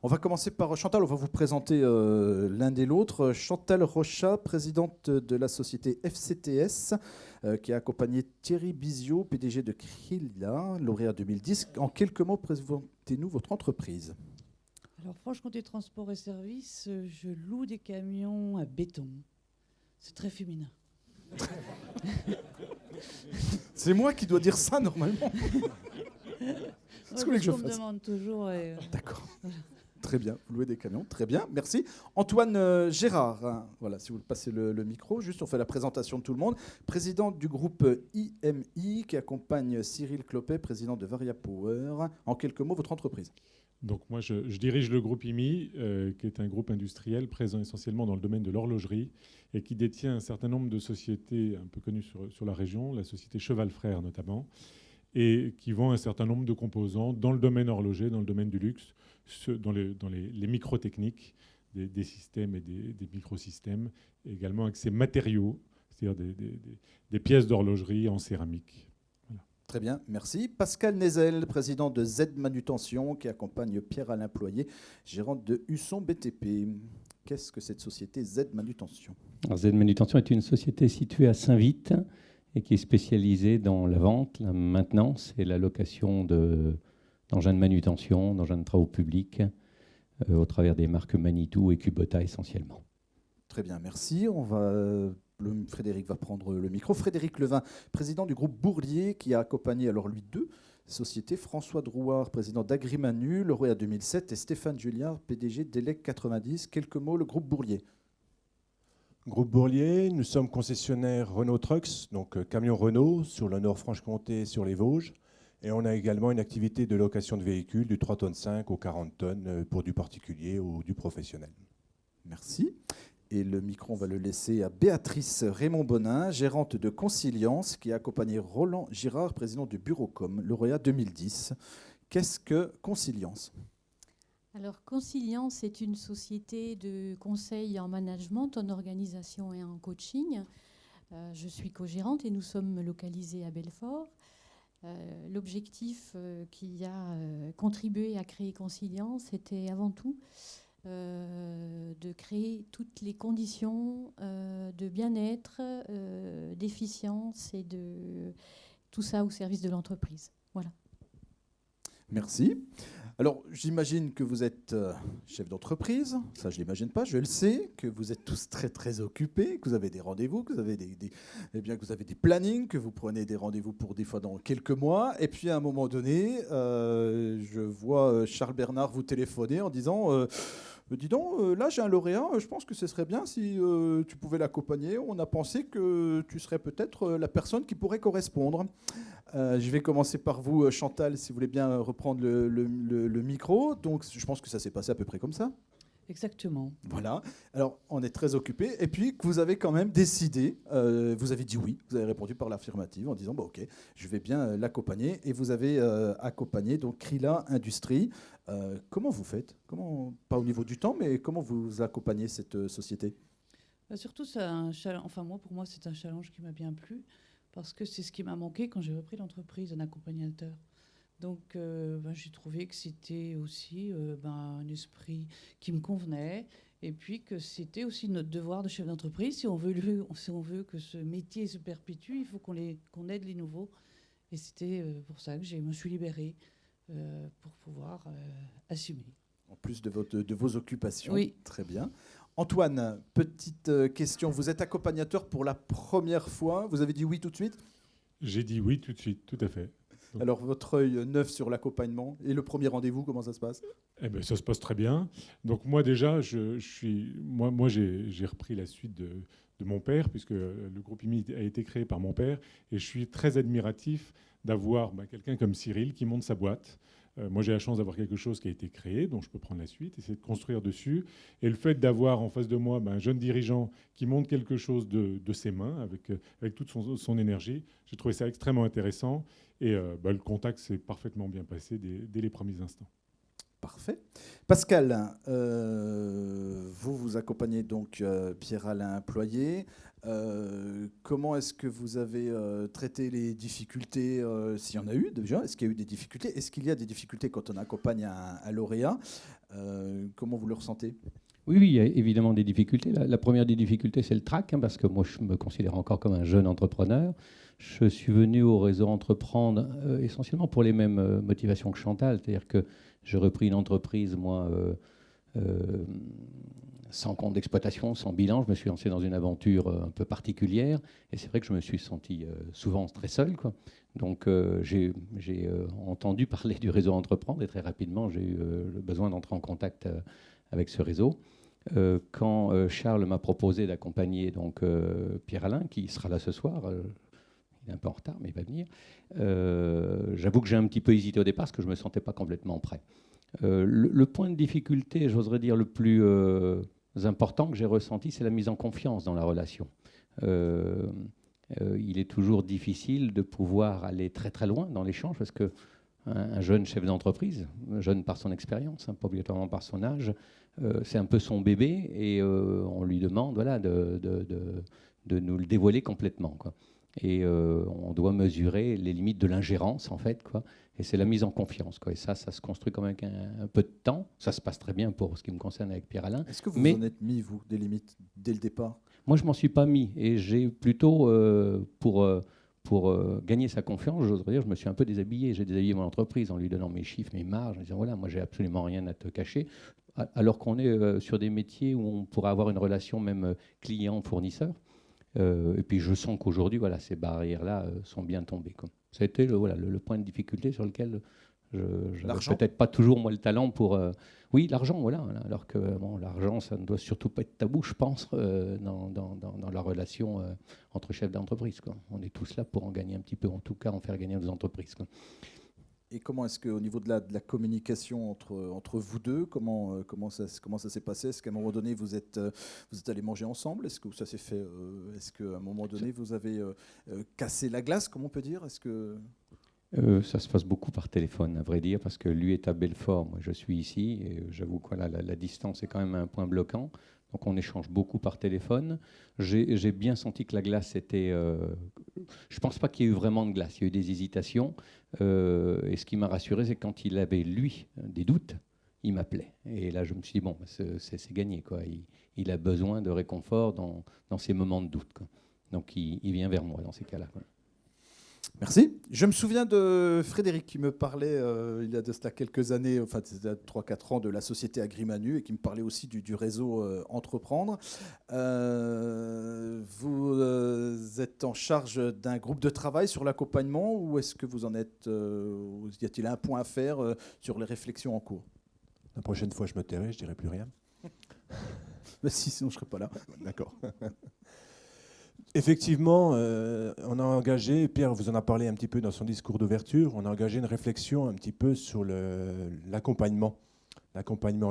On va commencer par Chantal, on va vous présenter l'un et l'autre. Chantal Rochat, présidente de la société FCTS, qui a accompagné Thierry Biziot, PDG de Krilla, lauréat 2010. En quelques mots, présentez-nous votre entreprise. Alors, Franche-Comté Transport et Services, je loue des camions à béton. C'est très féminin. C'est moi qui dois dire ça normalement. Est-ce que je me demande toujours. D'accord. Très bien. Vous louez des camions. Très bien. Merci. Antoine Gérard. Hein, voilà, si vous passez le micro, juste on fait la présentation de tout le monde. Président du groupe IMI qui accompagne Cyril Clopet, président de Varia Power. En quelques mots, votre entreprise. Donc moi, je dirige le groupe IMI, qui est un groupe industriel présent essentiellement dans le domaine de l'horlogerie et qui détient un certain nombre de sociétés un peu connues sur la région, la société Cheval Frères notamment, et qui vend un certain nombre de composants dans le domaine horloger, dans le domaine du luxe, dans les microtechniques, des systèmes et des microsystèmes, et également avec ces matériaux, c'est-à-dire des pièces d'horlogerie en céramique. Très bien, merci. Pascal Nézel, président de Z Manutention, qui accompagne Pierre-Alain Ployer, gérant de Husson BTP. Qu'est-ce que cette société Z Manutention ? Alors, Z Manutention est une société située à Saint-Vite et qui est spécialisée dans la vente, la maintenance et la location d'engins de manutention, d'engins de travaux publics, au travers des marques Manitou et Kubota essentiellement. Très bien, merci. Frédéric va prendre le micro. Frédéric Levin, président du groupe Bourlier, qui a accompagné alors lui deux sociétés. François Drouard, président d'Agrimanu, lauréat 2007, et Stéphane Julliard, PDG d'Elec 90. Quelques mots, le groupe Bourlier. Groupe Bourlier, nous sommes concessionnaires Renault Trucks, donc camions Renault sur le Nord-Franche-Comté et sur les Vosges. Et on a également une activité de location de véhicules du 3,5 tonnes aux 40 tonnes pour du particulier ou du professionnel. Merci. Et le micro, on va le laisser à Béatrice Raymond-Bonin, gérante de Consilience, qui a accompagné Roland Girard, président du Bureaucom, lauréat 2010. Qu'est-ce que Consilience ? Alors, Consilience est une société de conseil en management, en organisation et en coaching. Je suis co-gérante et nous sommes localisés à Belfort. L'objectif qui a contribué à créer Consilience était avant tout de créer toutes les conditions de bien-être, d'efficience et de tout ça au service de l'entreprise. Voilà. Merci. Alors, j'imagine que vous êtes chef d'entreprise. Ça, je ne l'imagine pas. Je le sais, que vous êtes tous très, très occupés, que vous avez des rendez-vous, que vous avez que vous avez des plannings, que vous prenez des rendez-vous pour des fois dans quelques mois. Et puis, à un moment donné, je vois Charles Bernard vous téléphoner en disant dis donc, là, j'ai un lauréat. Je pense que ce serait bien si tu pouvais l'accompagner. On a pensé que tu serais peut-être la personne qui pourrait correspondre. Je vais commencer par vous, Chantal, si vous voulez bien reprendre le micro. Donc, je pense que ça s'est passé à peu près comme ça. Exactement. Voilà. Alors, on est très occupés. Et puis, que vous avez quand même décidé, vous avez dit oui, vous avez répondu par l'affirmative en disant, OK, je vais bien l'accompagner. Et vous avez accompagné donc Krilla Industrie. Comment vous faites ? Pas au niveau du temps, mais comment vous accompagnez cette société ? Surtout, c'est un challenge. Enfin, pour moi, c'est un challenge qui m'a bien plu parce que c'est ce qui m'a manqué quand j'ai repris l'entreprise, un accompagnateur. Donc, j'ai trouvé que c'était aussi un esprit qui me convenait et puis que c'était aussi notre devoir de chef d'entreprise. Si on veut que ce métier se perpétue, il faut qu'on aide les nouveaux. Et c'était pour ça que je me suis libérée pour pouvoir assumer. En plus de vos occupations. Oui. Très bien. Antoine, petite question. Vous êtes accompagnateur pour la première fois. Vous avez dit oui tout de suite ? J'ai dit oui tout de suite, tout à fait. Donc, alors, votre œil neuf sur l'accompagnement et le premier rendez-vous, comment ça se passe ? Eh ben, ça se passe très bien. Donc moi déjà, j'ai repris la suite de mon père, puisque le groupe IMI a été créé par mon père, et je suis très admiratif d'avoir quelqu'un comme Cyril qui monte sa boîte. Moi, j'ai la chance d'avoir quelque chose qui a été créé, dont je peux prendre la suite, essayer de construire dessus. Et le fait d'avoir en face de moi un jeune dirigeant qui monte quelque chose de ses mains, avec toute son énergie, j'ai trouvé ça extrêmement intéressant. Et le contact s'est parfaitement bien passé dès les premiers instants. Parfait. Pascal, vous accompagnez donc Pierre-Alain Ployer. Comment est-ce que vous avez traité les difficultés, s'il y en a eu déjà ? Est-ce qu'il y a eu des difficultés ? Est-ce qu'il y a des difficultés quand on accompagne un lauréat ? Comment vous le ressentez? Oui, oui, il y a évidemment des difficultés. La première des difficultés, c'est le trac, parce que moi, je me considère encore comme un jeune entrepreneur. Je suis venu au réseau Entreprendre essentiellement pour les mêmes motivations que Chantal, c'est-à-dire que j'ai repris une entreprise, moi, sans compte d'exploitation, sans bilan. Je me suis lancé dans une aventure un peu particulière, et c'est vrai que je me suis senti souvent très seul, quoi. Donc j'ai entendu parler du réseau Entreprendre, et très rapidement, j'ai eu le besoin d'entrer en contact avec ce réseau. Quand Charles m'a proposé d'accompagner donc Pierre-Alain, qui sera là ce soir, il est un peu en retard, mais il va venir, j'avoue que j'ai un petit peu hésité au départ parce que je ne me sentais pas complètement prêt. Le point de difficulté, j'oserais dire le plus important que j'ai ressenti, c'est la mise en confiance dans la relation. Il est toujours difficile de pouvoir aller très très loin dans l'échange parce que un jeune chef d'entreprise, jeune par son expérience, pas obligatoirement par son âge, c'est un peu son bébé et on lui demande voilà, de nous le dévoiler complètement, quoi. Et on doit mesurer les limites de l'ingérence, en fait, quoi. Et c'est la mise en confiance, quoi. Et ça se construit quand même avec un peu de temps. Ça se passe très bien pour ce qui me concerne avec Pierre-Alain. Est-ce que vous en êtes mis, vous, des limites dès le départ? Moi, je ne m'en suis pas mis. Et j'ai plutôt, pour gagner sa confiance, j'oserais dire, je me suis un peu déshabillé. J'ai déshabillé mon entreprise en lui donnant mes chiffres, mes marges, en disant, voilà, moi, j'ai absolument rien à te cacher. Alors qu'on est sur des métiers où on pourrait avoir une relation même client-fournisseur. Et puis je sens qu'aujourd'hui, voilà, ces barrières-là sont bien tombées, quoi. Ça a été le point de difficulté sur lequel je n'avais peut-être pas toujours moi le talent pour... oui, l'argent, voilà. Alors que bon, l'argent, ça ne doit surtout pas être tabou, je pense, dans la relation entre chefs d'entreprise, quoi. On est tous là pour en gagner un petit peu, en tout cas en faire gagner nos entreprises, quoi. Et comment est-ce qu'au niveau de la communication entre vous deux, comment ça s'est passé? Est-ce qu'à un moment donné, vous êtes allés manger ensemble? Est-ce que ça s'est fait? Est-ce qu'à un moment donné, vous avez cassé la glace, comme on peut dire? Est-ce que... Ça se passe beaucoup par téléphone, à vrai dire, parce que lui est à Belfort, moi je suis ici, et j'avoue que la distance est quand même un point bloquant. Donc on échange beaucoup par téléphone. J'ai bien senti que la glace était... je ne pense pas qu'il y ait eu vraiment de glace, il y a eu des hésitations. Et ce qui m'a rassuré, c'est que quand il avait, lui, des doutes, il m'appelait. Et là, je me suis dit, bon, c'est gagné, quoi. Il a besoin de réconfort dans ces moments de doute, quoi. Donc il vient vers moi dans ces cas-là, quoi. Merci. Je me souviens de Frédéric qui me parlait, il y a de cela quelques années, enfin 3-4 ans, de la société Agrimanu et qui me parlait aussi du réseau Entreprendre. Vous êtes en charge d'un groupe de travail sur l'accompagnement ou est-ce que vous en êtes... y a-t-il un point à faire sur les réflexions en cours? La prochaine fois, je me tairai, je dirai plus rien. Mais si, sinon je ne serai pas là. D'accord. Effectivement, on a engagé, Pierre vous en a parlé un petit peu dans son discours d'ouverture, on a engagé une réflexion un petit peu sur l'accompagnement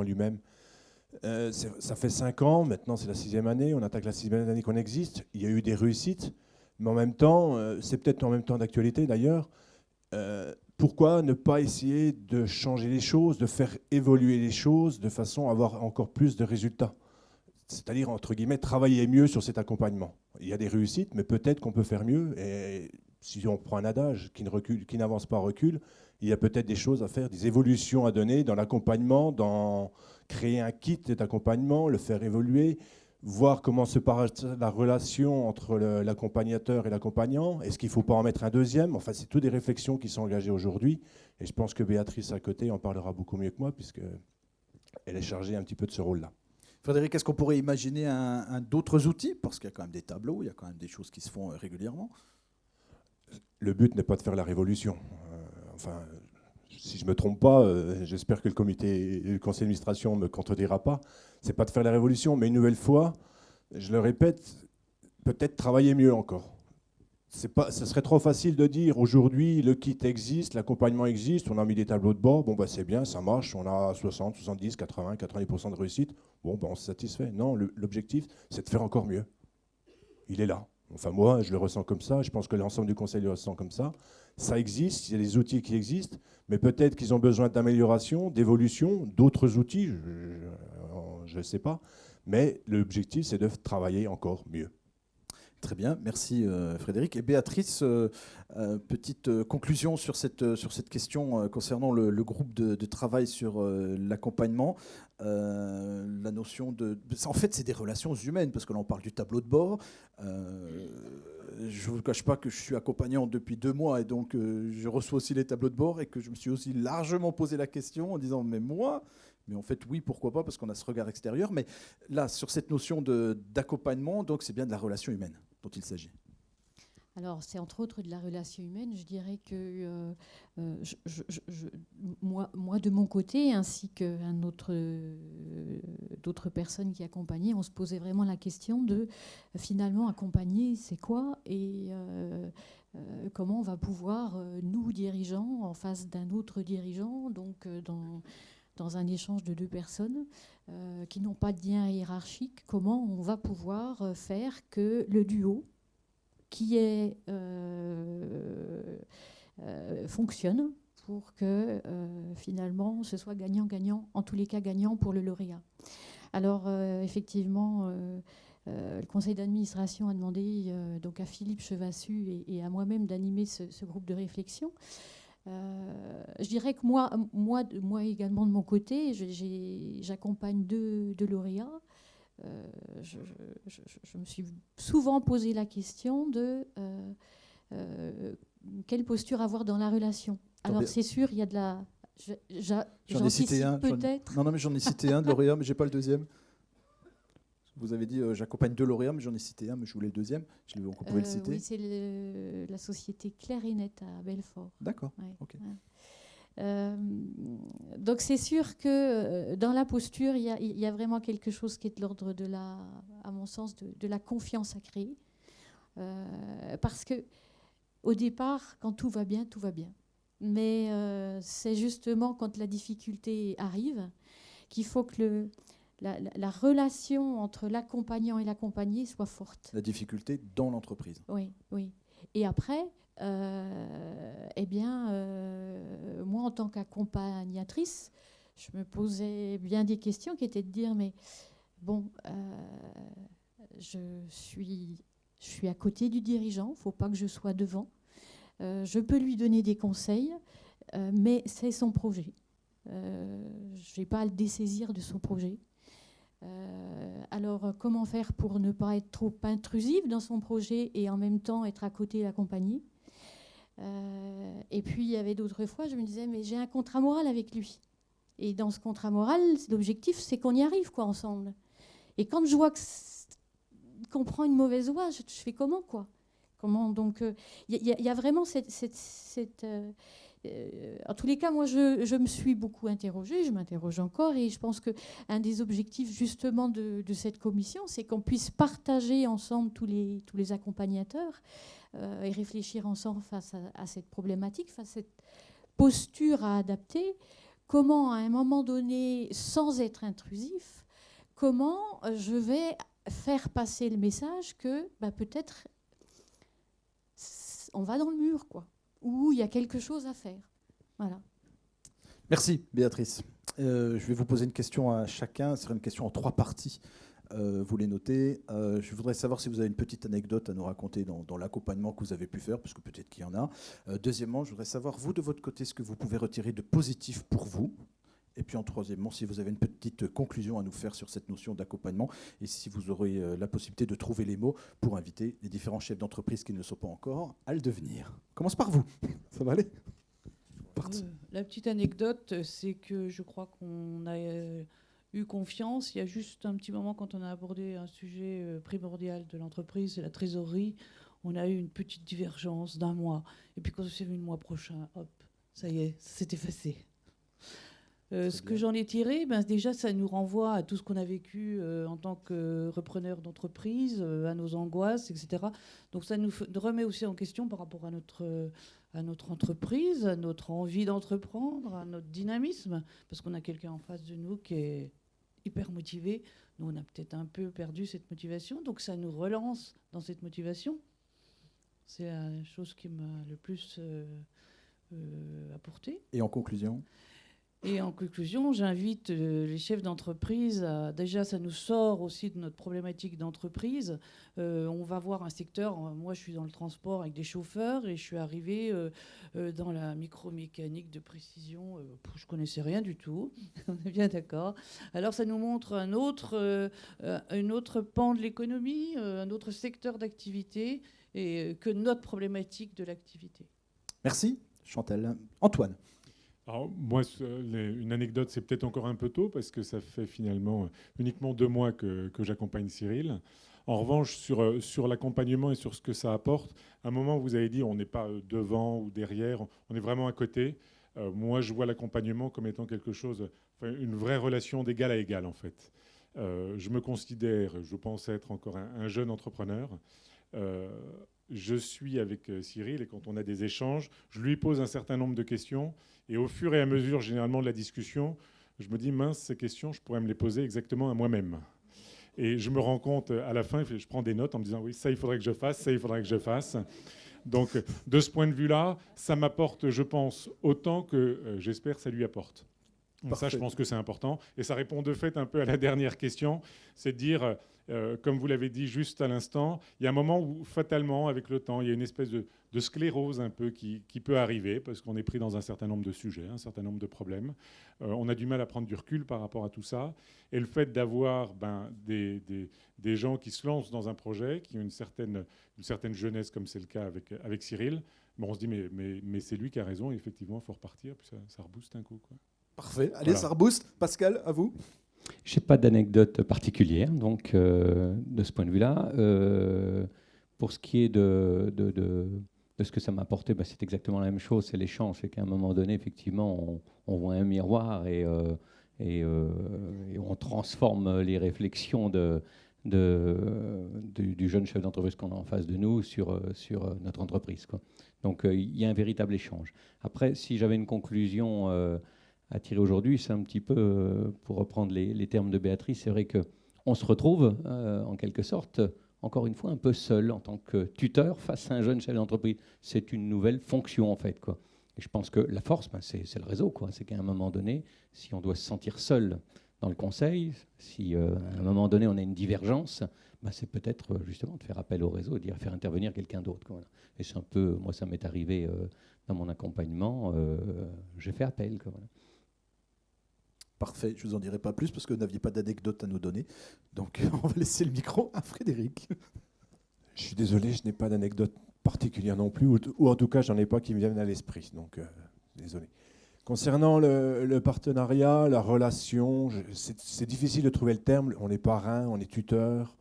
lui-même. Ça fait 5 ans, maintenant c'est la 6e année, on attaque la 6e année qu'on existe, il y a eu des réussites, mais en même temps, c'est peut-être en même temps d'actualité d'ailleurs, pourquoi ne pas essayer de changer les choses, de faire évoluer les choses de façon à avoir encore plus de résultats? C'est-à-dire, entre guillemets, travailler mieux sur cet accompagnement. Il y a des réussites, mais peut-être qu'on peut faire mieux. Et si on prend un adage qui n'avance pas, recule, il y a peut-être des choses à faire, des évolutions à donner dans l'accompagnement, dans créer un kit d'accompagnement, le faire évoluer, voir comment se passe la relation entre l'accompagnateur et l'accompagnant. Est-ce qu'il ne faut pas en mettre un deuxième? Enfin, c'est toutes des réflexions qui sont engagées aujourd'hui. Et je pense que Béatrice, à côté, en parlera beaucoup mieux que moi, puisqu'elle est chargée un petit peu de ce rôle-là. Frédéric, est-ce qu'on pourrait imaginer d'autres outils? Parce qu'il y a quand même des tableaux, il y a quand même des choses qui se font régulièrement. Le but n'est pas de faire la révolution. Enfin, si je ne me trompe pas, j'espère que le conseil d'administration ne me contredira pas. Ce n'est pas de faire la révolution, mais une nouvelle fois, je le répète, peut-être travailler mieux encore. Ce serait trop facile de dire aujourd'hui le kit existe, l'accompagnement existe, on a mis des tableaux de bord, bon bah c'est bien, ça marche, on a 60, 70, 80, 90% de réussite, bon bah on se satisfait. Non, l'objectif c'est de faire encore mieux. Il est là. Enfin moi je le ressens comme ça, je pense que l'ensemble du conseil le ressent comme ça. Ça existe, il y a des outils qui existent, mais peut-être qu'ils ont besoin d'amélioration, d'évolution, d'autres outils, je ne sais pas, mais l'objectif c'est de travailler encore mieux. Très bien, merci Frédéric. Et Béatrice, petite conclusion sur cette question concernant le groupe de travail sur l'accompagnement. La notion en fait, c'est des relations humaines, parce que là, on parle du tableau de bord. Je ne vous cache pas que je suis accompagnant depuis 2 mois, et donc je reçois aussi les tableaux de bord, et que je me suis aussi largement posé la question en disant, mais moi... Mais en fait, oui, pourquoi pas, parce qu'on a ce regard extérieur. Mais là, sur cette notion d'accompagnement, donc c'est bien de la relation humaine dont il s'agit. Alors, c'est entre autres de la relation humaine. Je dirais que moi, de mon côté, ainsi que d'autres personnes qui accompagnaient, on se posait vraiment la question de, finalement, accompagner, c'est quoi, et comment on va pouvoir, nous, dirigeants, en face d'un autre dirigeant, donc dans un échange de 2 personnes qui n'ont pas de lien hiérarchique, comment on va pouvoir faire que le duo qui fonctionne pour que finalement ce soit gagnant-gagnant, en tous les cas gagnant pour le lauréat. Alors effectivement, le conseil d'administration a demandé donc à Philippe Chevassus et à moi-même d'animer ce groupe de réflexion. Je dirais que moi également de mon côté, j'accompagne 2 lauréats. Je me suis souvent posé la question de quelle posture avoir dans la relation. Alors c'est sûr, il y a de la... J'en ai cité un. Peut-être. Non, mais j'en ai cité un de lauréat, mais j'ai pas le deuxième. Vous avez dit j'accompagne 2 lauréats, mais j'en ai cité un, mais je voulais le deuxième. Donc on pouvait le citer. Oui, c'est la société Clair et Net à Belfort. D'accord. Ouais, Ok. ouais. Donc c'est sûr que dans la posture, il y a vraiment quelque chose qui est de l'ordre de à mon sens, de la confiance à créer. Parce que au départ, quand tout va bien, tout va bien. Mais c'est justement quand la difficulté arrive qu'il faut que la relation entre l'accompagnant et l'accompagné soit forte. La difficulté dans l'entreprise. Oui, oui. Et après, moi, en tant qu'accompagnatrice, je me posais bien des questions qui étaient de dire, mais bon, je suis à côté du dirigeant, il ne faut pas que je sois devant. Je peux lui donner des conseils, mais c'est son projet. Je ne vais pas le dessaisir de son projet. Alors, comment faire pour ne pas être trop intrusive dans son projet et en même temps être à côté et l'accompagner ? Et puis, il y avait d'autres fois, je me disais, mais j'ai un contrat moral avec lui. Et dans ce contrat moral, l'objectif, c'est qu'on y arrive, quoi, ensemble. Et quand je vois qu'on prend une mauvaise voie, je fais comment, quoi ? Comment, donc, il y a vraiment en tous les cas, moi, je me suis beaucoup interrogée, je m'interroge encore, et je pense qu'un des objectifs, justement, de cette commission, c'est qu'on puisse partager ensemble tous les accompagnateurs et réfléchir ensemble face à cette problématique, face à cette posture à adapter. Comment, à un moment donné, sans être intrusif, comment je vais faire passer le message que peut-être on va dans le mur, quoi, où il y a quelque chose à faire. Voilà. Merci Béatrice. Je vais vous poser une question à chacun. Ce sera une question en 3 parties. Vous les notez. Je voudrais savoir si vous avez une petite anecdote à nous raconter dans l'accompagnement que vous avez pu faire, parce que peut-être qu'il y en a. Deuxièmement, je voudrais savoir, vous, de votre côté, ce que vous pouvez retirer de positif pour vous. Et puis en troisièmement, si vous avez une petite conclusion à nous faire sur cette notion d'accompagnement, et si vous aurez la possibilité de trouver les mots pour inviter les différents chefs d'entreprise qui ne le sont pas encore à le devenir. On commence par vous. Ça va aller ? La petite anecdote, c'est que je crois qu'on a eu confiance. Il y a juste un petit moment, quand on a abordé un sujet primordial de l'entreprise, c'est la trésorerie, on a eu une petite divergence d'1 mois. Et puis quand on s'est vu le mois prochain, hop, ça y est, ça s'est effacé. Ce que j'en ai tiré, déjà, ça nous renvoie à tout ce qu'on a vécu en tant que repreneur d'entreprise, à nos angoisses, etc. Donc ça nous remet aussi en question par rapport à notre entreprise, à notre envie d'entreprendre, à notre dynamisme, parce qu'on a quelqu'un en face de nous qui est hyper motivé. Nous, on a peut-être un peu perdu cette motivation, donc ça nous relance dans cette motivation. C'est la chose qui m'a le plus apporté. Et en conclusion ? Et en conclusion, j'invite les chefs d'entreprise déjà, ça nous sort aussi de notre problématique d'entreprise. On va voir un secteur, moi je suis dans le transport avec des chauffeurs et je suis arrivée dans la micromécanique de précision. Je connaissais rien du tout, on est bien d'accord. Alors ça nous montre un autre pan de l'économie, un autre secteur d'activité que notre problématique de l'activité. Merci, Chantal. Antoine. Alors, moi, une anecdote, c'est peut-être encore un peu tôt parce que ça fait finalement uniquement 2 mois que j'accompagne Cyril. En revanche, sur l'accompagnement et sur ce que ça apporte, à un moment, vous avez dit on n'est pas devant ou derrière, on est vraiment à côté. Moi, je vois l'accompagnement comme étant quelque chose, une vraie relation d'égal à égal, en fait. Je me considère, je pense être encore un jeune entrepreneur. Je suis avec Cyril et quand on a des échanges, je lui pose un certain nombre de questions et au fur et à mesure, généralement, de la discussion, je me dis, mince, ces questions, je pourrais me les poser exactement à moi-même. Et je me rends compte à la fin, je prends des notes en me disant, oui, ça, il faudrait que je fasse, ça, il faudrait que je fasse. Donc, de ce point de vue-là, ça m'apporte, je pense, autant que j'espère ça lui apporte. Donc ça, je pense que c'est important. Et ça répond de fait un peu à la dernière question, c'est de dire, comme vous l'avez dit juste à l'instant, il y a un moment où, fatalement, avec le temps, il y a une espèce de sclérose un peu qui peut arriver, parce qu'on est pris dans un certain nombre de sujets, un certain nombre de problèmes. On a du mal à prendre du recul par rapport à tout ça. Et le fait d'avoir des gens qui se lancent dans un projet, qui ont une certaine jeunesse, comme c'est le cas avec Cyril, on se dit, mais c'est lui qui a raison, et effectivement, il faut repartir, puis ça rebooste un coup, quoi. Parfait. Allez, voilà. Ça rebooste. Pascal, à vous. Je n'ai pas d'anecdote particulière, donc de ce point de vue-là. Pour ce qui est de ce que ça m'a apporté, c'est exactement la même chose, c'est l'échange. C'est qu'à un moment donné, effectivement, on voit un miroir et on transforme les réflexions du jeune chef d'entreprise qu'on a en face de nous sur notre entreprise, quoi. Donc il y a un véritable échange. Après, si j'avais une conclusion à tirer aujourd'hui, c'est un petit peu, pour reprendre les termes de Béatrice, c'est vrai qu'on se retrouve en quelque sorte, encore une fois, un peu seul en tant que tuteur face à un jeune chef d'entreprise. C'est une nouvelle fonction en fait, quoi. Et je pense que la force, c'est le réseau, quoi. C'est qu'à un moment donné, si on doit se sentir seul dans le conseil, si à un moment donné on a une divergence, c'est peut-être justement de faire appel au réseau et de faire intervenir quelqu'un d'autre, quoi. Voilà. Et c'est un peu, moi ça m'est arrivé dans mon accompagnement, j'ai fait appel, quoi. Voilà. Parfait, je ne vous en dirai pas plus parce que vous n'aviez pas d'anecdote à nous donner. Donc on va laisser le micro à Frédéric. Je suis désolé, je n'ai pas d'anecdote particulière non plus, ou en tout cas, j'en ai pas qui me viennent à l'esprit. Donc, désolé. Concernant le partenariat, la relation, c'est difficile de trouver le terme. On est parrain, on est tuteur.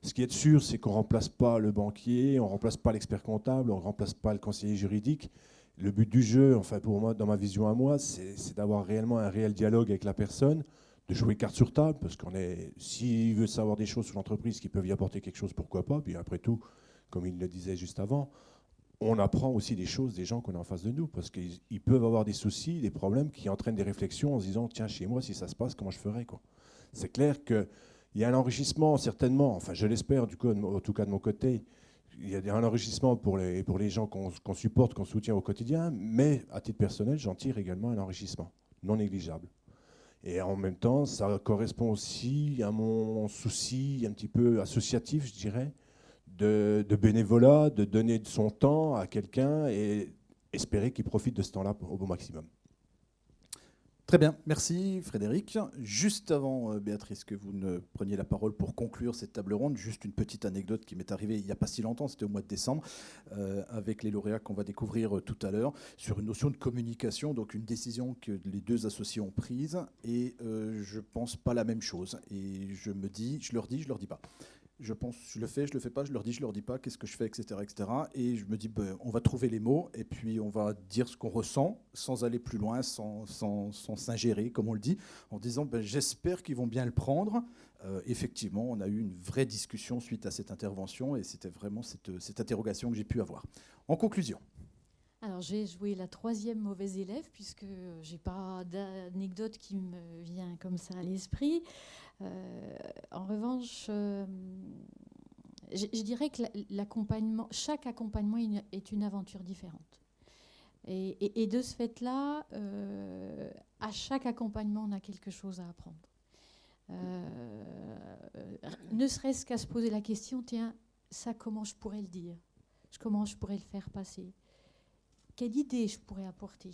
Ce qui est sûr, c'est qu'on ne remplace pas le banquier, on ne remplace pas l'expert comptable, on ne remplace pas le conseiller juridique. Le but du jeu, enfin pour moi, dans ma vision à moi, c'est d'avoir réellement un réel dialogue avec la personne, de jouer carte sur table, parce s'il veut savoir des choses sur l'entreprise qui peuvent y apporter quelque chose, pourquoi pas. Puis après tout, comme il le disait juste avant, on apprend aussi des choses des gens qu'on a en face de nous, parce qu'ils peuvent avoir des soucis, des problèmes qui entraînent des réflexions en se disant, tiens, chez moi, si ça se passe, comment je ferais, quoi. C'est clair qu'il y a un enrichissement, certainement, enfin je l'espère, du coup, en tout cas de mon côté. Il y a un enrichissement pour les gens qu'on supporte, qu'on soutient au quotidien, mais à titre personnel, j'en tire également un enrichissement non négligeable. Et en même temps, ça correspond aussi à mon souci un petit peu associatif, je dirais, de bénévolat, de donner de son temps à quelqu'un et espérer qu'il profite de ce temps-là au bon maximum. Très bien, merci Frédéric. Juste avant, Béatrice, que vous ne preniez la parole pour conclure cette table ronde, juste une petite anecdote qui m'est arrivée il n'y a pas si longtemps, c'était au mois de décembre, avec les lauréats qu'on va découvrir tout à l'heure, sur une notion de communication, donc une décision que les deux associés ont prise, et je ne pense pas la même chose. Et je me dis, je leur dis pas. Je pense, je le fais pas, je leur dis pas, qu'est-ce que je fais, etc., etc. Et je me dis, on va trouver les mots et puis on va dire ce qu'on ressent sans aller plus loin, sans s'ingérer, comme on le dit, en disant, j'espère qu'ils vont bien le prendre. Effectivement, on a eu une vraie discussion suite à cette intervention et c'était vraiment cette interrogation que j'ai pu avoir. En conclusion. Alors j'ai joué la 3e mauvaise élève puisque j'ai pas d'anecdote qui me vient comme ça à l'esprit. En revanche, je dirais que chaque accompagnement est une aventure différente. Et de ce fait-là, À chaque accompagnement, on a quelque chose à apprendre. Ne serait-ce qu'à se poser la question, tiens, ça, comment je pourrais le dire? Comment je pourrais le faire passer? Quelle idée je pourrais apporter?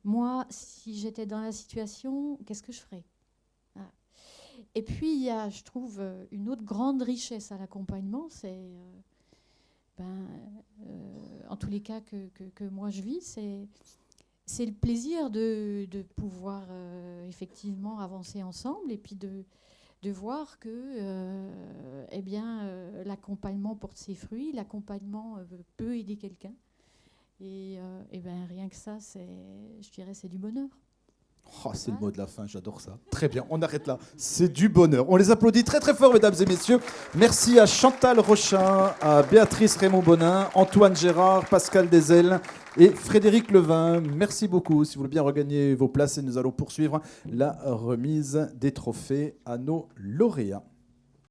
Moi, si j'étais dans la situation, qu'est-ce que je ferais? Voilà. Et puis, il y a, je trouve, une autre grande richesse à l'accompagnement, c'est, en tous les cas que moi je vis, c'est le plaisir de pouvoir effectivement avancer ensemble et puis de voir que l'accompagnement porte ses fruits, l'accompagnement peut aider quelqu'un. Et rien que ça, je dirais, c'est du bonheur. Oh, c'est le mot de la fin, j'adore ça. Très bien, on arrête là. C'est du bonheur. On les applaudit très très fort, mesdames et messieurs. Merci à Chantal Rochin, à Béatrice Raymond-Bonin, Antoine Gérard, Pascal Desel et Frédéric Levin. Merci beaucoup. Si vous voulez bien regagner vos places, et nous allons poursuivre la remise des trophées à nos lauréats.